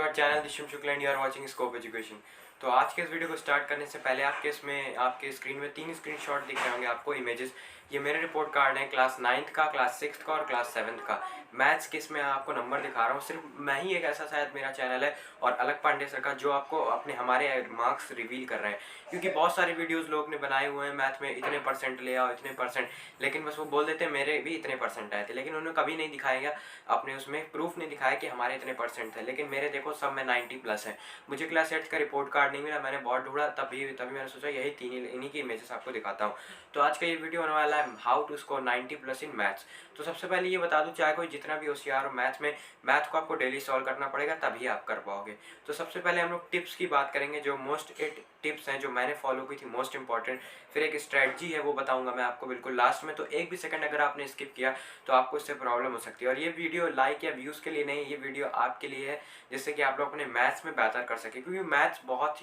My channel Disham Shukla and you are watching scope education. तो आज के इस वीडियो को स्टार्ट करने से पहले आपके स्क्रीन में 3 स्क्रीनशॉट दिख रहे होंगे आपको इमेजेस। ये मेरे रिपोर्ट कार्ड है क्लास 9th का, क्लास 6th का और क्लास 7th का। मैथ्स के इसमें आपको नंबर दिखा रहा हूँ। सिर्फ मैं ही एक ऐसा शायद मेरा चैनल है और अलग पांडे सर का जो आपको अपने हमारे मार्क्स रिवील कर रहे हैं, क्योंकि बहुत सारे वीडियोस लोग ने बनाए हुए हैं मैथ में इतने परसेंट ले आओ इतने परसेंट, लेकिन बस वो बोल देते हैं मेरे भी इतने परसेंट आए थे, लेकिन उन्होंने कभी नहीं दिखाया अपने उसमें प्रूफ नहीं दिखाया कि हमारे इतने परसेंट थे। लेकिन मेरे देखो सब में 90+ है। मुझे क्लास 8 का रिपोर्ट कार्ड नहीं मिला, मैंने बहुत ढूंढा, तभी मैंने सोचा यही इन्हीं की इमेजेस आपको दिखाता हूँ। तो आज का ये वीडियो होने वाला है how to score 90+ in maths. तो सबसे पहले ये बता दूं, चाहे कोई जितना भी होशियार हो मैथ्स में, मैथ को आपको डेली सॉल्व करना पड़ेगा तभी आप कर पाओगे। तो सबसे पहले हम लोग टिप्स की बात करेंगे, जो मोस्ट 8 टिप्स हैं जो मैंने फॉलो की थी, मोस्ट इंपॉर्टेंट। फिर एक स्ट्रेटजी है वो बताऊंगा मैं आपको बिल्कुल लास्ट में। तो एक भी सेकंड अगर आपने स्किप किया तो आपको इससे प्रॉब्लम हो सकती है। और ये वीडियो लाइक या व्यूज़ के लिए नहीं, ये वीडियो आपके लिए है, जिससे कि आप लोग अपने मैथ्स में बेहतर कर सके, क्योंकि मैथ्स बहुत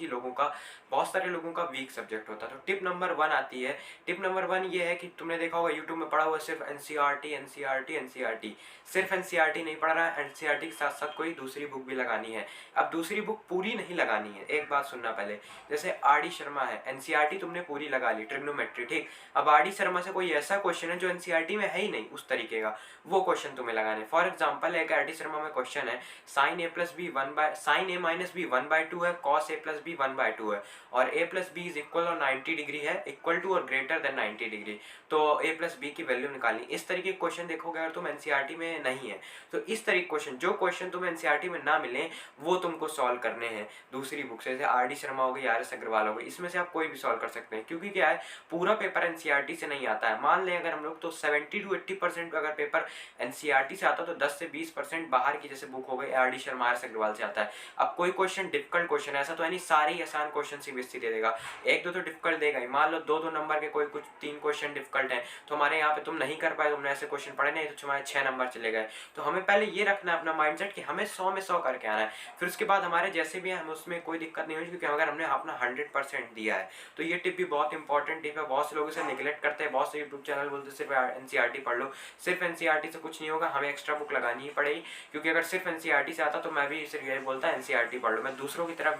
सारे लोगों का वीक सब्जेक्ट होता है। तो टिप नंबर 1 आती है। टिप नंबर 1 ये है कि तुमने देखा होगा यूट्यूब में पढ़ा हुआ सिर्फ एनसीईआरटी एनसीईआरटी एनसीईआरटी। सिर्फ एनसीईआरटी नहीं पढ़ रहा है, एनसीईआरटी के साथ साथ कोई दूसरी बुक भी लगानी है। अब दूसरी बुक पूरी नहीं लगानी है, एक बात सुनना पहले। जैसे आर डी शर्मा है, एनसीईआरटी तुमने पूरी लगा ली, ट्रिग्नोमेट्री, ठीक। अब आर डी शर्मा से कोई ऐसा क्वेश्चन है जो एनसीईआरटी में है ही नहीं उस तरीके का, वो क्वेश्चन तुम्हें लगाने। फॉर एग्जाम्पल एक आर डी शर्मा में क्वेश्चन है, साइन ए प्लस बी साइन ए माइनस बी 1/2 है, कॉस ए प्लस बी 1/2 है, और ए प्लस बी इज इक्वल और 90 डिग्री है, इक्वल टू और ग्रेटर देन 90 डिग्री। तो ए प्लस बी की वैल्यू निकालनी। इस तरीके के क्वेश्चन देखोगे अगर तुम एनसीईआरटी में नहीं है तो इस तरीके क्वेश्चन, जो क्वेश्चन तुम्हें एनसीईआरटी में ना मिले वो तुमको सॉल्व करने हैं दूसरी बुक से। जैसे आर डी शर्मा हो गई, आर एस अग्रवाल हो गई, इसमें से आप कोई भी सॉल्व कर सकते हैं, क्योंकि क्या है पूरा पेपर एनसीईआरटी से नहीं आता है। मान लें अगर हम लोग तो 70 to 80% अगर पेपर एनसीईआरटी से आता है तो 10 से 20% बाहर की जैसे बुक हो गई R D Sharma, R S Agarwal से आता है। अब कोई क्वेश्चन डिफिकल्ट क्वेश्चन है ऐसा तो यानी सारे ही आसान क्वेश्चन सीबीएसई दे देगा, एक दो तो डिफिकल्ट देगा ही। मान लो 2-2 नंबर के कोई कुछ 3 क्वेश्चन डिफिकल्ट है, तो हमारे यहाँ पे तुम नहीं कर पाए, तुमने ऐसे क्वेश्चन पढ़े नहीं तो तुम्हारे 6 नंबर चले गए। तो हमें पहले ये रखना है अपना माइंडसेट कि हमें 100 में 100 करके आना है। फिर उसके बाद हमारे जैसे भी है हम उसमें कोई दिक्कत नहीं होगी, क्योंकि अगर हमने अपना 100% दिया है। तो ये टिप भी बहुत इंपॉर्टेंट टिप है, बहुत से लोग इसे निगलेक्ट करते हैं। बहुत से यूट्यूब चैनल बोलते सिर्फ एनसीईआरटी पढ़ लो। सिर्फ एनसीईआरटी से कुछ नहीं होगा, हमें एक्स्ट्रा बुक लगानी ही पड़ेगी, क्योंकि अगर सिर्फ एनसीईआरटी से आता तो मैं भी सिर्फ यही बोलता एनसीईआरटी पढ़ लो। मैं दूसरों की तरफ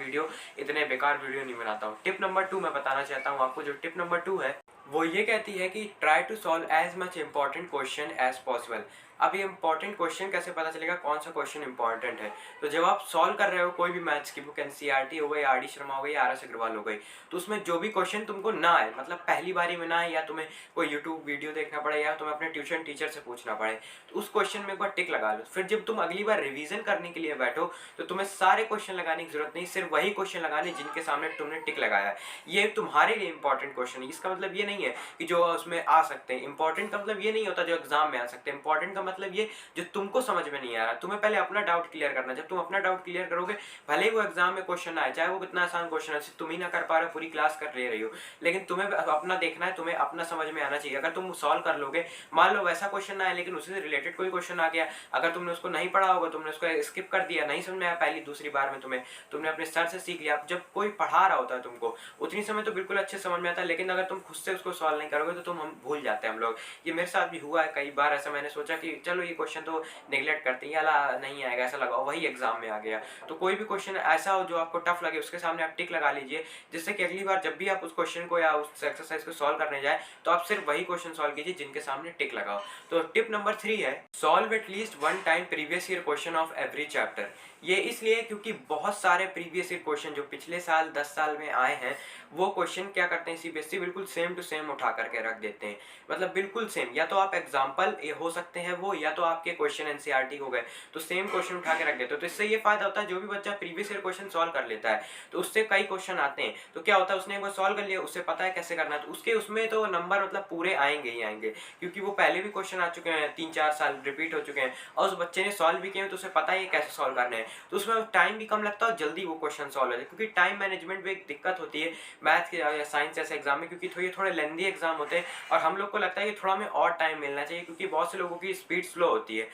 इतने बेकार वीडियो नहीं बनाता हूँ। टिप नंबर 2 मैं बताना चाहता हूँ आपको। जो टिप नंबर 2 है वो ये कहती है कि try to solve as much important question as possible. अब ये इंपॉर्टेंट क्वेश्चन कैसे पता चलेगा कौन सा क्वेश्चन इंपॉर्टेंट है? तो जब आप सॉल्व कर रहे हो कोई भी मैथ्स की बुक, एनसीईआरटी हो गई, आर डी शर्मा हो गई, आर एस अग्रवाल हो गई, तो उसमें जो भी क्वेश्चन तुमको ना आए, मतलब पहली बारी में ना आए, या तुम्हें कोई यूट्यूब वीडियो देखना पड़े या तुम्हें अपने ट्यूशन टीचर से पूछना पड़े, तो उस क्वेश्चन में एक बार टिक लगा लो। फिर जब तुम अगली बार रिविजन करने के लिए बैठो तो तुम्हें सारे क्वेश्चन लगाने की जरूरत नहीं, सिर्फ वही क्वेश्चन लगाने जिनके सामने तुमने टिक लगाया है। ये तुम्हारे लिए इंपॉर्टेंट क्वेश्चन है। इसका मतलब ये नहीं है कि जो उसमें आ सकते हैं, इंपॉर्टेंट का मतलब ये नहीं होता जो एग्जाम में आ सकते हैं। इंपॉर्टेंट का मतलब ये जो तुमको समझ में नहीं आ रहा, तुम्हें पहले अपना डाउट क्लियर करना। जब तुम अपना डाउट क्लियर करोगे, भले ही वो एग्जाम में क्वेश्चन आए, चाहे वो कितना आसान क्वेश्चन है, तुम ही ना कर पा रहे हो, पूरी क्लास कर ले रही हो, लेकिन तुम्हें अपना देखना है, तुम्हें अपना समझ में आना चाहिए। अगर तुम सॉल्व कर लोगे, मान लो वैसा क्वेश्चन आया लेकिन उससे रिलेटेड कोई क्वेश्चन आ गया, अगर तुमने उसको नहीं पढ़ा होगा, तुमने उसको स्किप कर दिया, नहीं समझ में आया पहली दूसरी बार में, तुमने अपने सर से सीख लिया। जब कोई पढ़ा रहा होता है तुमको उतनी समय तो बिल्कुल अच्छे समझ में आता है, लेकिन अगर तुम खुद से उसको सॉल्व नहीं करोगे तो हम भूल जाते हैं हम लोग। ये मेरे साथ भी हुआ है कई बार ऐसा। मैंने सोचा कि चलो ये क्वेश्चन तो नेगलेक्ट करते हैं, नहीं आएगा ऐसा लगा, वही एग्जाम में आ गया। तो कोई भी क्वेश्चन ऐसा हो जो आपको टफ लगे उसके सामने आप टिक लगा लीजिए, जिससे कि अगली बार जब भी आप उस क्वेश्चन को या उस एक्सरसाइज को सॉल्व करने जाए तो आप सिर्फ वही क्वेश्चन सॉल्व कीजिए जिनके सामने टिक लगाओ। तो टिप नंबर 3 है, solve at least 1 time previous year question of every chapter. ये इसलिए क्योंकि बहुत सारे प्रीवियस ईयर क्वेश्चन जो पिछले साल 10 साल में आए हैं, वो क्वेश्चन क्या करते हैं सीबीएसई बिल्कुल सेम टू सेम उठा करके रख देते हैं, मतलब बिल्कुल सेम। या तो आप एग्जाम्पल हो सकते हैं वो, या तो आपके क्वेश्चन एनसीईआरटी हो गए, तो सेम क्वेश्चन उठा के रख देते हो। तो इससे ये फायदा होता है जो भी बच्चा प्रीवियस ईयर क्वेश्चन सॉल्व कर लेता है तो उससे कई क्वेश्चन आते हैं, तो क्या होता है उसने एक बार सॉल्व कर लिया, उससे पता है कैसे करना है, तो उसके उसमें तो नंबर मतलब पूरे आएंगे ही आएंगे, क्योंकि वो पहले भी क्वेश्चन आ चुके हैं, 3-4 साल रिपीट हो चुके हैं, और उस बच्चे ने सॉल्व भी किए तो उसे पता है कैसे सॉल्व करने हैं। तो उसमें टाइम भी कम लगता है और जल्दी वो क्वेश्चन सॉल्व हो जाए, क्योंकि टाइम मैनेजमेंट में एक दिक्कत होती है मैथ के या साइंस जैसे एग्जाम में, क्योंकि थोड़े लेंदी एग्जाम होते हैं और हम लोग को लगता है कि थोड़ा हमें और टाइम मिलना चाहिए, क्योंकि बहुत से लोगों की स्पीड स्लो होती है,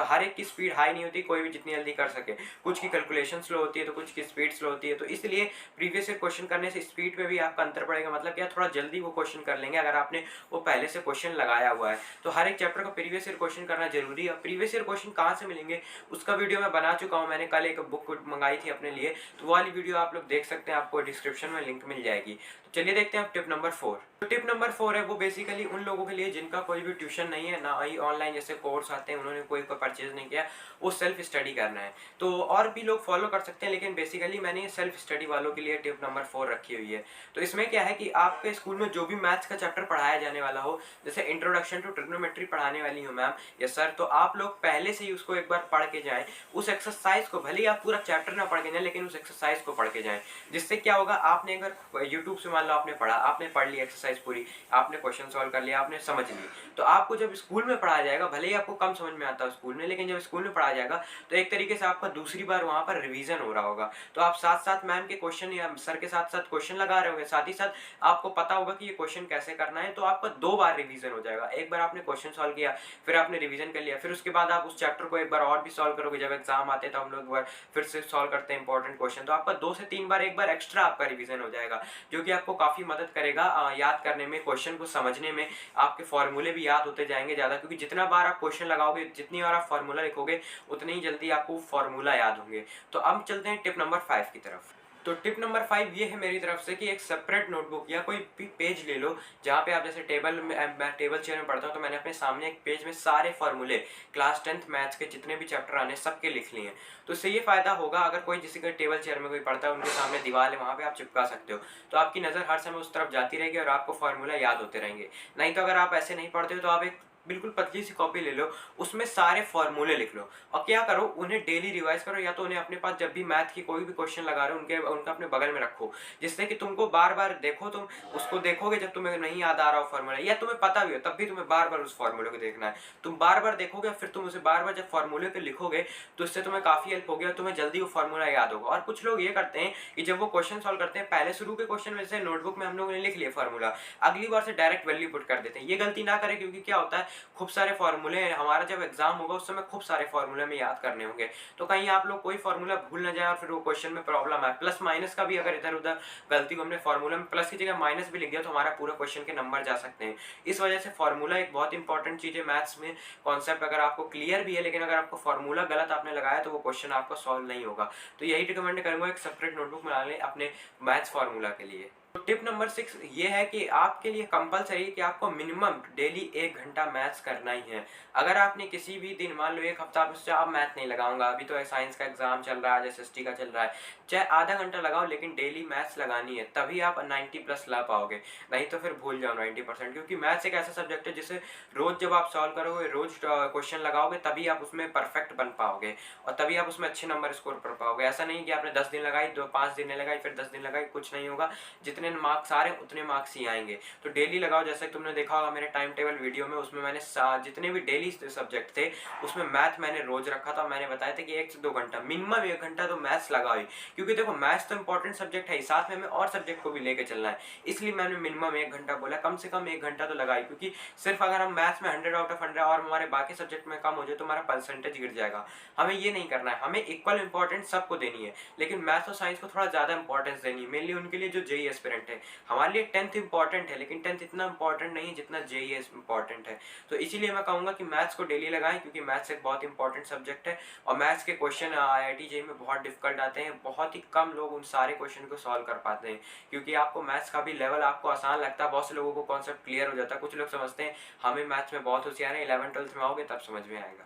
हर एक की स्पीड हाई नहीं होती, कोई भी जितनी जल्दी कर सके, कुछ की कैलकुलेशन स्लो होती है तो कुछ की स्पीड स्लो होती है। तो इसलिए प्रीवियस ईयर क्वेश्चन करने से स्पीड में भी आपका अंतर पड़ेगा, मतलब क्या थोड़ा जल्दी वो क्वेश्चन कर लेंगे अगर आपने वो पहले से क्वेश्चन लगाया हुआ है। तो हर एक चैप्टर का प्रीवियस ईयर क्वेश्चन करना जरूरी है। प्रीवियस ईयर क्वेश्चन कहाँ से मिलेंगे उसका वीडियो मैं बना चुका हूँ, मैंने मैंने कल एक बुक मंगाई थी अपने लिए, तो वो वाली वीडियो आप लोग देख सकते हैं, आपको डिस्क्रिप्शन में लिंक मिल जाएगी। तो चलिए देखते हैं अब टिप नंबर 4। तो टिप नंबर 4 है वो बेसिकली उन लोगों के लिए जिनका कोई भी ट्यूशन नहीं है, ना ही ऑनलाइन जैसे कोर्स आते हैं, उन्होंने कोई परचेज नहीं किया, वो सेल्फ स्टडी करना है। तो और भी लोग फॉलो कर सकते हैं, लेकिन बेसिकली मैंने सेल्फ स्टडी वालों के लिए टिप नंबर 4 रखी हुई है। तो इसमें क्या है कि आपके स्कूल में जो भी मैथ्स का चैप्टर पढ़ाया जाने वाला हो, जैसे इंट्रोडक्शन टू ट्रिग्नोमेट्री पढ़ाने वाली हूँ मैम या सर, तो आप लोग पहले से ही उसको एक बार पढ़ के जाएं। उस एक्सरसाइज को भले ही आप पूरा चैप्टर ना पढ़ के जाएं, लेकिन उस एक्सरसाइज को पढ़ के जाएं। जिससे क्या होगा, आपने अगर यूट्यूब से मान लो आपने पढ़ा, आपने पढ़ ली एक्सरसाइज पूरी, आपने क्वेश्चन सॉल्व कर लिया, आपने समझ ली, तो आपको जब स्कूल में पढ़ाया जाएगा, भले ही आपको कम समझ में आता है स्कूल में, लेकिन जब स्कूल में पढ़ाया जाएगा तो एक तरीके से आपका दूसरी बार वहां पर रिवीजन हो रहा होगा। तो आप साथ साथ मैम के क्वेश्चन या सर के साथ साथ क्वेश्चन लगा रहे होंगे, साथ ही साथ आपको पता होगा कि ये क्वेश्चन कैसे करना है, तो आपका 2 बार रिवीजन हो जाएगा। एक बार आपने क्वेश्चन सॉल्व किया, फिर आपने रिवीजन कर लिया, फिर उसके बाद आप उस चैप्टर को एक बार और भी सॉल्व करोगे। जब एग्जाम आते हैं तो हम लोग फिर से सॉल्व करते हैं इंपॉर्टेंट क्वेश्चन, तो आपका 2 से 3 बार एक बार एक्स्ट्रा आपका रिवीजन हो जाएगा, जो कि आपको काफी मदद करेगा याद करने में, क्वेश्चन को समझने में। आपके फॉर्मूले भी याद होते जाएंगे ज्यादा, क्योंकि जितना बार आप क्वेश्चन लगाओगे, जितनी बार आप फॉर्मूला लिखोगे, उतनी ही जल्दी आपको फॉर्मूला याद होंगे। तो अब चलते हैं टिप नंबर 5 की तरफ। तो टिप नंबर 5 ये है मेरी तरफ से कि एक सेपरेट नोटबुक या कोई भी पेज ले लो, जहाँ पे आप जैसे टेबल में, मैं टेबल चेयर में पढ़ता हूँ, तो मैंने अपने सामने एक पेज में सारे फॉर्मूले क्लास 10th मैथ्स के जितने भी चैप्टर आने सबके लिख लिए हैं। तो इससे ये फायदा होगा, अगर कोई जिसके टेबल चेयर में कोई पढ़ता है, उनके सामने दीवार है, वहाँ पे आप चिपका सकते हो, तो आपकी नज़र हर समय उस तरफ जाती रहेगी और आपको फॉर्मूला याद होते रहेंगे। नहीं तो अगर आप ऐसे नहीं पढ़ते हो, तो आप एक बिल्कुल पतली सी कॉपी ले लो, उसमें सारे फॉर्मूले लिख लो, और क्या करो, उन्हें डेली रिवाइज करो, या तो उन्हें अपने पास जब भी मैथ की कोई भी क्वेश्चन लगा रहे हो उनका अपने बगल में रखो, जिससे कि तुमको बार बार देखो, तुम उसको देखोगे जब तुम्हें नहीं याद आ रहा हो फॉर्मूला, या तुम्हें पता भी हो तब भी तुम्हें बार बार उस फॉर्मूले को देखना है। तुम बार बार देखोगे, फिर तुम उसे बार बार जब फॉर्मूले पे लिखोगे, तो इससे तुम्हें काफी हेल्प होगी और तुम्हें जल्दी वो फॉर्मूला याद होगा। और कुछ लोग ये करते हैं कि जब वो क्वेश्चन सॉल्व करते हैं, पहले शुरू के क्वेश्चन में से नोटबुक में हम लोगों ने लिख लिया फॉर्मूला, अगली बार से डायरेक्ट वैल्यू पुट कर देते हैं। ये गलती ना करें, क्योंकि क्या होता है, खूब सारे फॉर्मूले, हमारा जब एग्जाम होगा उस समय खूब सारे फॉर्मूले में याद करने होंगे, तो कहीं आप लोग कोई फॉर्मूला भूल ना जाए और फिर वो क्वेश्चन में प्रॉब्लम आए। प्लस माइनस का भी अगर इधर उधर गलती को हमने फॉर्मूला में प्लस की जगह माइनस भी लिख दिया, तो हमारा पूरा क्वेश्चन के नंबर जा सकते हैं। इस वजह से फॉर्मूला एक बहुत इंपॉर्टेंट चीज है मैथ्स में। कॉन्सेप्ट अगर आपको क्लियर भी है, लेकिन अगर आपको फॉर्मूला गलत आपने लगाया, तो वो क्वेश्चन आपका सॉल्व नहीं होगा। तो यही रिकमेंड करूंगा, एक सेपरेट नोटबुक बना लें अपने मैथ्स फॉर्मूला के लिए। तो टिप नंबर 6 ये है कि आपके लिए कंपलसरी है कि आपको मिनिमम डेली 1 घंटा मैथ्स करना ही है। अगर आपने किसी भी दिन, मान लो एक हफ्ता आप मैथ नहीं लगाऊंगा, अभी तो साइंस का एग्जाम चल रहा है, एसएसटी का चल रहा है, चाहे आधा घंटा लगाओ, लेकिन डेली मैथ्स लगानी है, तभी आप 90+ ला पाओगे। नहीं तो फिर भूल जाओ 90%, क्योंकि मैथ्स एक ऐसा सब्जेक्ट है जिसे रोज जब आप सॉल्व करोगे, रोज क्वेश्चन लगाओगे, तभी आप उसमें परफेक्ट बन पाओगे और तभी आप उसमें अच्छे नंबर स्कोर कर पाओगे। ऐसा नहीं कि आपने 10 दिन लगाई, 5 दिन लगाई, फिर 10 दिन लगाई, कुछ नहीं होगा। जितने मार्क्स आ रहे हैं उतने मार्क्स ही आएंगे। तो डेली लगाओ, जैसे तुमने देखा होगा मेरे टाइम टेबल वीडियो में, उसमें मैंने जितने भी डेली सब्जेक्ट थे, उसमें मैथ मैंने रोज रखा था। मैंने बताया था कि 1 से 2 घंटा, मिनिमम 1 घंटा तो मैथ्स लगाओ ही, क्योंकि देखो मैथ्स तो इंपॉर्टेंट सब्जेक्ट है, साथ में हमें और सब्जेक्ट को भी लेके चलना है, इसलिए मैंने मिनिमम 1 घंटा बोला। कम से कम 1 घंटा तो लगाई, क्योंकि सिर्फ अगर हम मैथ्स में 100/100 और हमारे बाकी सब्जेक्ट में कम हो जाए, तो हमारा परसेंटेज गिर जाएगा। हमें ये नहीं करना है, हमें इक्वल इंपॉर्टेंस सबको देनी है, लेकिन मैथ्स और साइंस को थोड़ा ज्यादा इंपॉर्टेंस देनी है, मेनली उनके लिए जो जेईई एस्पिरेंट है। हमारे लिए 10th इंपॉर्टेंट है, लेकिन 10th इतना इंपॉर्टेंट नहीं है जितना जेईई इंपॉर्टेंट है। तो इसीलिए मैं कहूंगा कि मैथ्स को डेली लगाएं, क्योंकि मैथ्स एक बहुत इंपॉर्टेंट सब्जेक्ट है और मैथ्स के क्वेश्चन आईआईटी जेईई में बहुत डिफिकल्ट आते हैं। बहुत ही कम लोग उन सारे क्वेश्चन को सॉल्व कर पाते हैं, क्योंकि आपको मैथ्स का भी लेवल आपको आसान लगता है, बहुत से लोगों को कॉन्सेप्ट क्लियर हो जाता है। कुछ लोग समझते हैं हमें मैथ्स में बहुत होशियार है, 11th-12th में आओगे तब समझ में आएगा।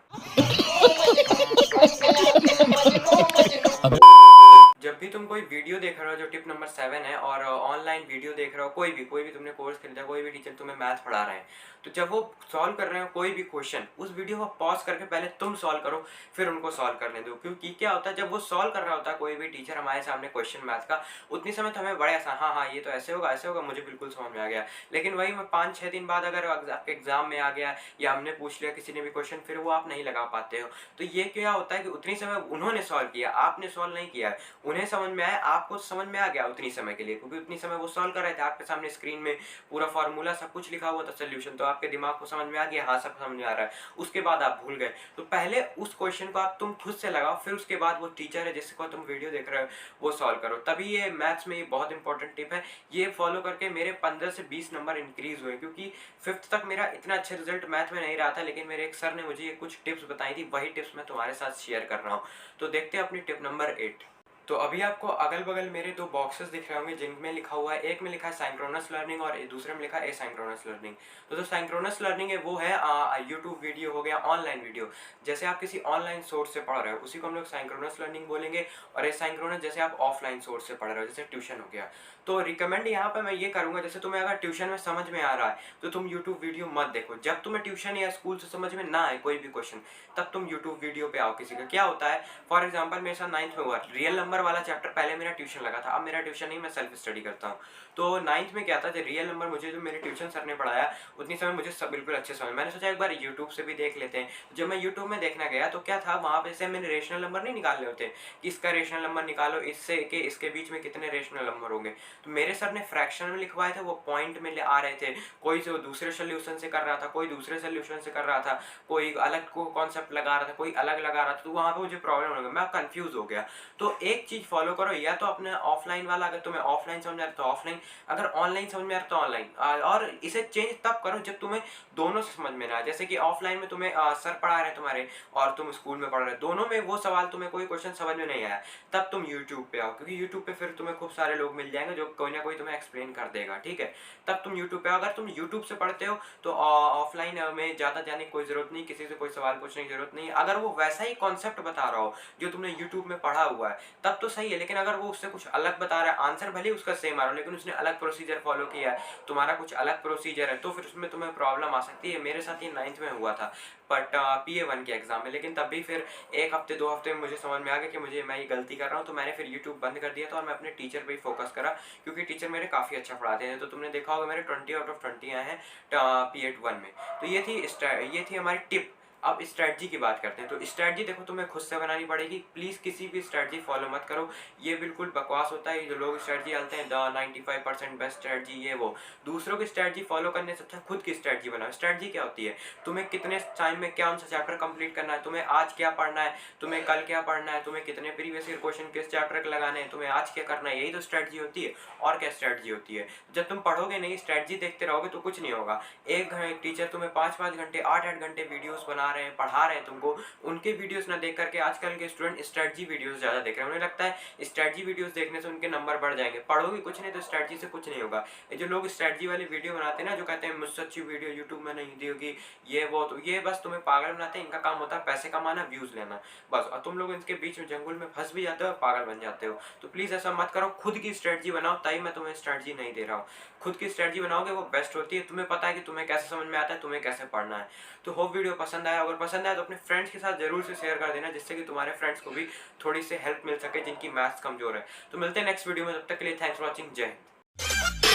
जब भी तुम कोई वीडियो देख रहे हो, जो टिप नंबर 7 है, और ऑनलाइन वीडियो देख रहे हो, कोई भी तुमने कोर्स खरीदा, कोई भी टीचर तुम्हें मैथ पढ़ा रहे हैं, तो जब वो सॉल्व कर रहे हो कोई भी क्वेश्चन, उस वीडियो को पॉज करके पहले तुम सॉल्व करो, फिर उनको सॉल्व करने दो। क्योंकि क्या होता है, जब वो सॉल्व कर रहा होता है कोई भी टीचर हमारे सामने क्वेश्चन मैथ का, उतनी समय तो हमें बड़े आसान, हाँ ये तो ऐसे होगा, मुझे बिल्कुल समझ में आ गया। लेकिन वही मैं 5-6 दिन बाद अगर आपके एग्जाम में आ गया या हमने पूछ लिया किसी ने भी क्वेश्चन, फिर वो आप नहीं लगा पाते हो। तो ये क्या होता है कि उतनी समय उन्होंने सॉल्व किया, आपने सॉल्व नहीं किया है, उन्हें उन्हें समझ में आया, आपको समझ में आ गया उतनी समय के लिए, क्योंकि उतनी समय वो सॉल्व कर रहे थे, आपके सामने स्क्रीन में पूरा फार्मूला सब कुछ लिखा हुआ था, सोल्यूशन, तो आपके दिमाग को समझ में आ गया, हाँ सब समझ में आ रहा है। उसके बाद आप भूल गए, तो पहले उस क्वेश्चन को आप तुम खुद से लगाओ, फिर उसके बाद वो टीचर है जिसको तुम वीडियो देख रहे हो वो सॉल्व करो, तभी ये मैथ्स में ये बहुत इंपॉर्टेंट टिप है। ये फॉलो करके मेरे 15 से 20 नंबर इंक्रीज हुए, क्योंकि 5th तक मेरा इतना अच्छा रिजल्ट मैथ में नहीं रहा था, लेकिन मेरे एक सर ने मुझे ये कुछ टिप्स बताई थी, वही टिप्स मैं तुम्हारे साथ शेयर कर रहा हूँ। तो देखते हैं अपनी टिप नंबर 8। तो अभी आपको अगल बगल मेरे दो बॉक्सेस दिख रहे होंगे जिनमें लिखा हुआ है, एक में लिखा है साइंक्रोनस लर्निंग और दूसरे में लिखा है एसाइंक्रोनस लर्निंग। तो जो साइंक्रोनस लर्निंग है वो है यूट्यूब वीडियो हो गया, ऑनलाइन वीडियो, जैसे आप किसी ऑनलाइन सोर्स से पढ़ रहे हो उसी को हम लोग साइंक्रोनस लर्निंग बोलेंगे, और एसाइंक्रोनस जैसे आप ऑफलाइन सोर्स से पढ़ रहे हो, जैसे ट्यूशन हो गया। तो रिकमेंड यहाँ पर मैं ये करूँगा, जैसे तुम्हें अगर ट्यूशन में समझ में आ रहा है तो तुम यूट्यूब वीडियो मत देखो, जब तुम्हें ट्यूशन या स्कूल से समझ में ना आए कोई भी क्वेश्चन, तब तुम यूट्यूब वीडियो पे आओ किसी का। क्या होता है, फॉर एग्जाम्पल मेरे साथ 9th में हुआ, रियल नंबर वाला चैप्टर पहले मेरा ट्यूशन लगा था, अब मेरा ट्यूशन नहीं, मैं सेल्फ स्टडी करता हूँ। तो 9th में क्या था, जो रियल नंबर मुझे जो मेरे ट्यूशन सर ने पढ़ाया उतनी समय मुझे सब बिल्कुल अच्छे समझ, मैंने सोचा एक बार यूट्यूब से भी देख लेते हैं। जब मैं यूट्यूब में देखना गया तो क्या था, वहाँ पे से मैंने रेशनल नंबर नहीं निकालने होते कि इसका रेशनल नंबर निकालो, इससे के इसके बीच में कितने रेशनल नंबर होंगे, तो मेरे सर ने फ्रैक्शन में लिखवाए थे, वो पॉइंट में ले आ रहे थे, कोई जो दूसरे सोल्यूशन से कर रहा था, कोई दूसरे सोल्यूशन से कर रहा था, कोई अलग को कॉन्सेप्ट लगा रहा था, कोई अलग लगा रहा था, तो वहाँ पे मुझे प्रॉब्लम हो गया, मैं कंफ्यूज हो गया। तो एक चीज फॉलो करो, या तो अपने ऑफलाइन वाला, अगर तुम्हें ऑफलाइन समझ में आ रहा है तो ऑफलाइन, अगर ऑनलाइन समझ में आ रहा है तो ऑनलाइन, और इसे चेंज तब करो जब तुम्हें दोनों से समझ में ना आए। जैसे कि ऑफलाइन में तुम्हें सर पढ़ा रहे हैं तुम्हारे और तुम स्कूल में पढ़ रहे हो, दोनों में वो सवाल तुम्हें कोई क्वेश्चन समझ में नहीं आया, तब तुम यूट्यूब पे आओ, क्योंकि यूट्यूब पे फिर तुम्हें खूब सारे लोग मिल जाएंगे जो कोई ना कोई तुम्हें एक्सप्लेन कर देगा, ठीक है। तब तुम यूट्यूब पे आओ। अगर तुम यूट्यूब से पढ़ते हो तो ऑफलाइन में ज़्यादा जाने की कोई ज़रूरत नहीं, किसी से कोई सवाल पूछने की ज़रूरत नहीं। अगर वो वैसा ही कॉन्सेप्ट बता रहा हो जो तुमने यूट्यूब में पढ़ा हुआ है तब तो सही है, लेकिन अगर वो उससे कुछ अलग बता रहा है, आंसर भले उसका सेम आ रहा हो लेकिन उसने अलग प्रोसीजर फॉलो किया है, तुम्हारा कुछ अलग प्रोसीजर है, तो फिर उसमें तुम्हें प्रॉब्लम आ सकती है। मेरे साथ ये 9th में हुआ था, बट PA1 के एग्जाम में, लेकिन तब भी फिर 1 हफ्ते 2 हफ्ते में मुझे समझ में आ गया कि मैं ये गलती कर रहा हूँ, तो मैंने फिर यूट्यूब बंद कर दिया था और मैं अपने टीचर पे ही फोकस करा, क्योंकि टीचर मेरे काफ़ी अच्छा पढ़ाते थे। तो तुमने देखा होगा मेरे 20/20 आए हैं PA1 में। तो ये थी हमारी टिप। अब स्ट्रेटजी की बात करते हैं। तो स्ट्रेटजी देखो तुम्हें खुद से बनानी पड़ेगी, प्लीज़ किसी भी स्ट्रेटजी फॉलो मत करो, ये बिल्कुल बकवास होता है। जो लोग स्ट्रेटजी डालते हैं 95% बेस्ट स्ट्रेटजी, ये वो, दूसरों की स्ट्रेटजी फॉलो करने से अच्छा खुद की स्ट्रेटजी बनाओ। स्ट्रेटजी क्या होती है, तुम्हें कितने टाइम में कौन सा चैप्टर कंप्लीट करना है, तुम्हें आज क्या पढ़ना है, तुम्हें कल क्या पढ़ना है, तुम्हें कितने प्रीवियस ईयर क्वेश्चन किस चैप्टर के लगाने हैं, तुम्हें आज क्या करना है, यही तो स्ट्रेटजी होती है। और क्या स्ट्रेटजी होती है, जब तुम पढ़ोगे नहीं, स्ट्रेटजी देखते रहोगे तो कुछ नहीं होगा। एक टीचर तुम्हें 5-5 घंटे 8-8 घंटे वीडियोस बना रहे हैं, पढ़ा रहे हैं तुमको, उनके वीडियोस ना देख करके आजकल के स्टूडेंट स्ट्रेटजी वीडियोस ज़्यादा देख रहे हैं। उन्हें लगता है स्ट्रेटजी वीडियोस देखने से उनके नंबर बढ़ जाएंगे, पढ़ोगे कुछ नहीं तो स्ट्रेटजी से कुछ नहीं होगा। ये जो लोग स्ट्रेटजी वाली वीडियो बनाते हैं ना, जो कहते हैं मुझसे अच्छी वीडियो यूट्यूब में नहीं दी होगी, ये वो, तो ये बस तुम्हें पागल बनाते हैं। इनका काम होता है पैसे कमाना, व्यूज़ लेना, बस। और तुम लोग इनके बीच में जंगल में फंस भी जाते हो और पागल बन जाते हो। तो प्लीज़ ऐसा मत करो, खुद की स्ट्रेटजी बनाओ, तभी मैं तुम्हें स्ट्रेटजी नहीं दे रहा हूँ। खुद की स्ट्रेटजी बनाओगे वो बेस्ट होती है, तुम्हें पता है कि तुम्हें कैसे समझ में आता है, तुम्हें कैसे पढ़ना है। तो होप वीडियो पसंद आया, अगर पसंद आया तो अपने फ्रेंड्स के साथ जरूर से शेयर कर देना, जिससे कि तुम्हारे फ्रेंड्स को भी थोड़ी सी हेल्प मिल सके जिनकी मैथ्स कमजोर है। तो मिलते हैं नेक्स्ट वीडियो में, तब तक के लिए थैंक्स फॉर वॉचिंग, जय हिंद।